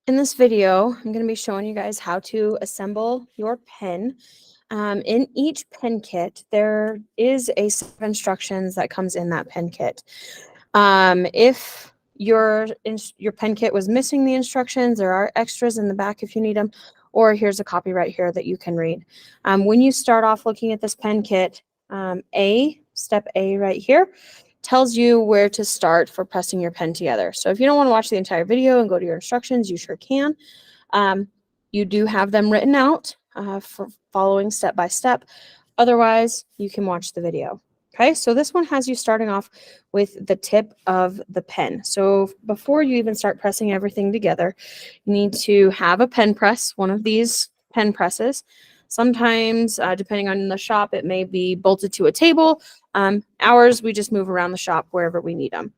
In this video, I'm going to be showing you guys how to assemble your pen. In each pen kit, there is a set of instructions that comes in that pen kit. If your pen kit was missing the instructions, there are extras in the back if you need them, or here's a copy right here that you can read. When you start off looking at this pen kit, step A right here, tells you where to start for pressing your pen together. So if you don't want to watch the entire video and go to your instructions, you sure can. You do have them written out for following step by step. Otherwise, you can watch the video. Okay, so this one has you starting off with the tip of the pen. So before you even start pressing everything together, you need to have a pen press, one of these pen presses. Sometimes, depending on the shop, it may be bolted to a table. Ours, we just move around the shop wherever we need them.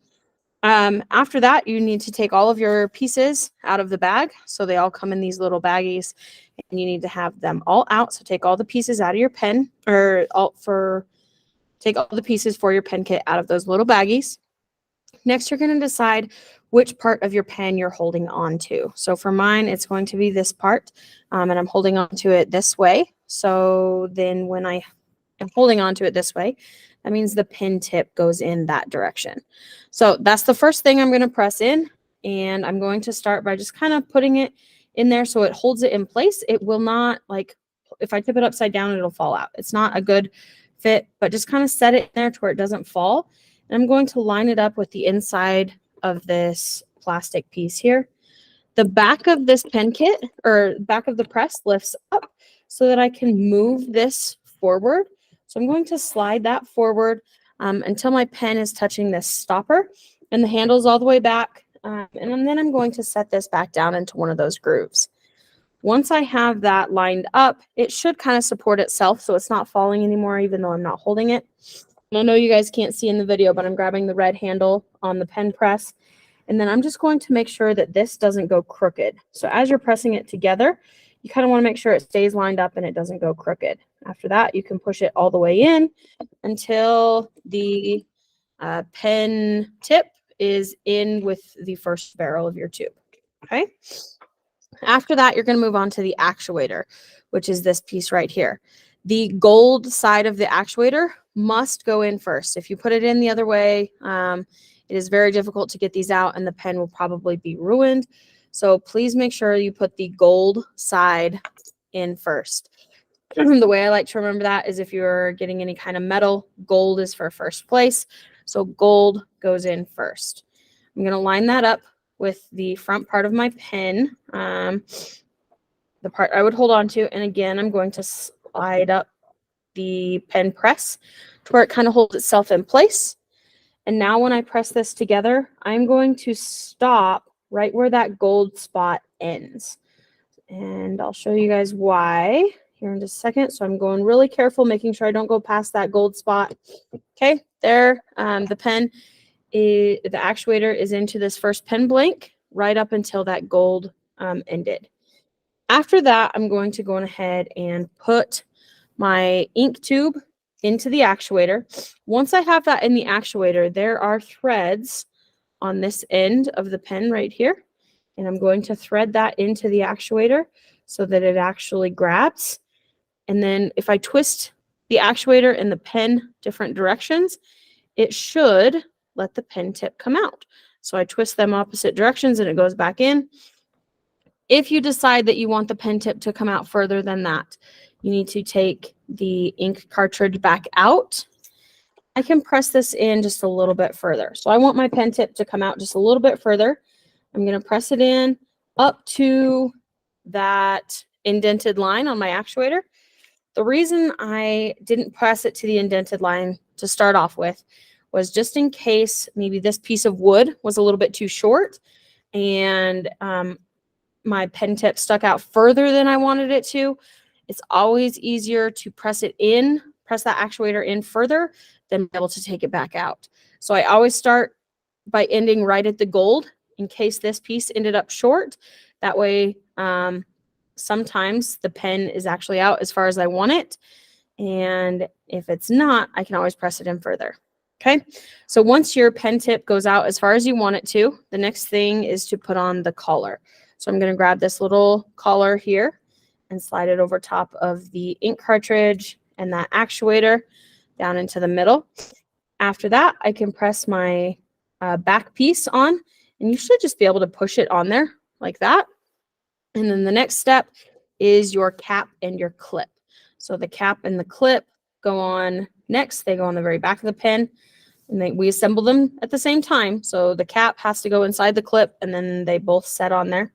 After that, you need to take all of your pieces out of the bag. So they all come in these little baggies, and you need to have them all out. So take all the pieces out of your pen, take all the pieces for your pen kit out of those little baggies. Next, you're going to decide which part of your pen you're holding on to. So for mine, it's going to be this part, and I'm holding on to it this way. So then when I am holding on to it this way, that means the pen tip goes in that direction. So that's the first thing I'm going to press in, and I'm going to start by just kind of putting it in there so it holds it in place. It will not, like, if I tip it upside down, it'll fall out. It's not a good fit, but just kind of set it in there to where it doesn't fall. And I'm going to line it up with the inside of this plastic piece here. The back of this pen kit, or back of the press, lifts up so that I can move this forward. So I'm going to slide that forward until my pen is touching this stopper and the handle's all the way back. And then I'm going to set this back down into one of those grooves. Once I have that lined up, it should kind of support itself so it's not falling anymore, even though I'm not holding it. And I know you guys can't see in the video, but I'm grabbing the red handle on the pen press. And then I'm just going to make sure that this doesn't go crooked. So as you're pressing it together, you kind of want to make sure it stays lined up and it doesn't go crooked. After that, you can push it all the way in until the pen tip is in with the first barrel of your tube. Okay. After that, you're going to move on to the actuator, which is this piece right here. The gold side of the actuator must go in first. If you put it in the other way, it is very difficult to get these out and the pen will probably be ruined. So please make sure you put the gold side in first. The way I like to remember that is if you're getting any kind of metal, gold is for first place. So gold goes in first. I'm going to line that up with the front part of my pen, the part I would hold on to. And again, I'm going to slide up the pen press to where it kind of holds itself in place. And now when I press this together, I'm going to stop right where that gold spot ends. And I'll show you guys why here in just a second. So I'm going really careful, making sure I don't go past that gold spot. Okay, there, the actuator is into this first pen blank right up until that gold ended. After that, I'm going to go ahead and put my ink tube into the actuator. Once I have that in the actuator, there are threads on this end of the pen right here. And I'm going to thread that into the actuator so that it actually grabs. And then if I twist the actuator and the pen different directions, it should let the pen tip come out. So I twist them opposite directions and it goes back in. If you decide that you want the pen tip to come out further than that, you need to take the ink cartridge back out. I can press this in just a little bit further. So I want my pen tip to come out just a little bit further. I'm going to press it in up to that indented line on my actuator. The reason I didn't press it to the indented line to start off with was just in case maybe this piece of wood was a little bit too short and my pen tip stuck out further than I wanted it to. It's always easier to press that actuator in further than be able to take it back out. So I always start by ending right at the gold in case this piece ended up short. That way, sometimes the pen is actually out as far as I want it. And if it's not, I can always press it in further. Okay, so once your pen tip goes out as far as you want it to, the next thing is to put on the collar. So I'm going to grab this little collar here and slide it over top of the ink cartridge and that actuator down into the middle. After that, I can press my back piece on, and you should just be able to push it on there like that. And then the next step is your cap and your clip. So the cap and the clip go on next. They go on the very back of the pen, and we assemble them at the same time. So the cap has to go inside the clip, and then they both set on there.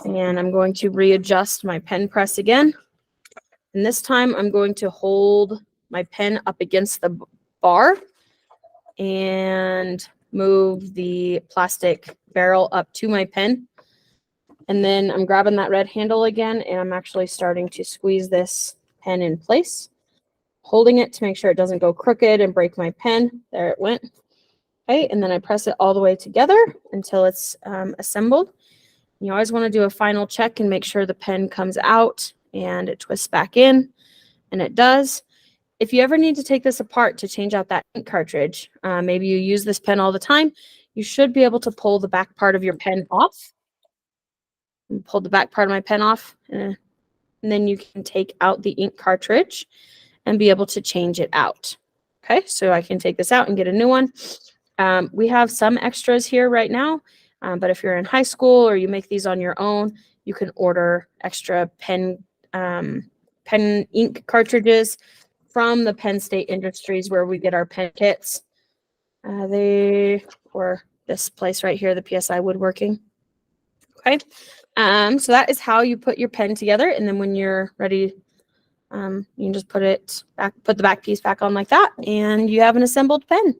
And I'm going to readjust my pen press again. And this time I'm going to hold my pen up against the bar and move the plastic barrel up to my pen. And then I'm grabbing that red handle again, and I'm actually starting to squeeze this pen in place, holding it to make sure it doesn't go crooked and break my pen. There it went. Okay, and then I press it all the way together until it's assembled. You always want to do a final check and make sure the pen comes out and it twists back in, and it does. If you ever need to take this apart to change out that ink cartridge, maybe you use this pen all the time, you should be able to pull the back part of your pen off. Pull the back part of my pen off, and then you can take out the ink cartridge and be able to change it out. Okay, so I can take this out and get a new one. We have some extras here right now, but if you're in high school or you make these on your own, you can order extra pen ink cartridges from the Penn State Industries, where we get our pen kits. They were this place right here, the PSI Woodworking. Okay, so that is how you put your pen together, and then when you're ready, you can just put the back piece back on like that, and you have an assembled pen.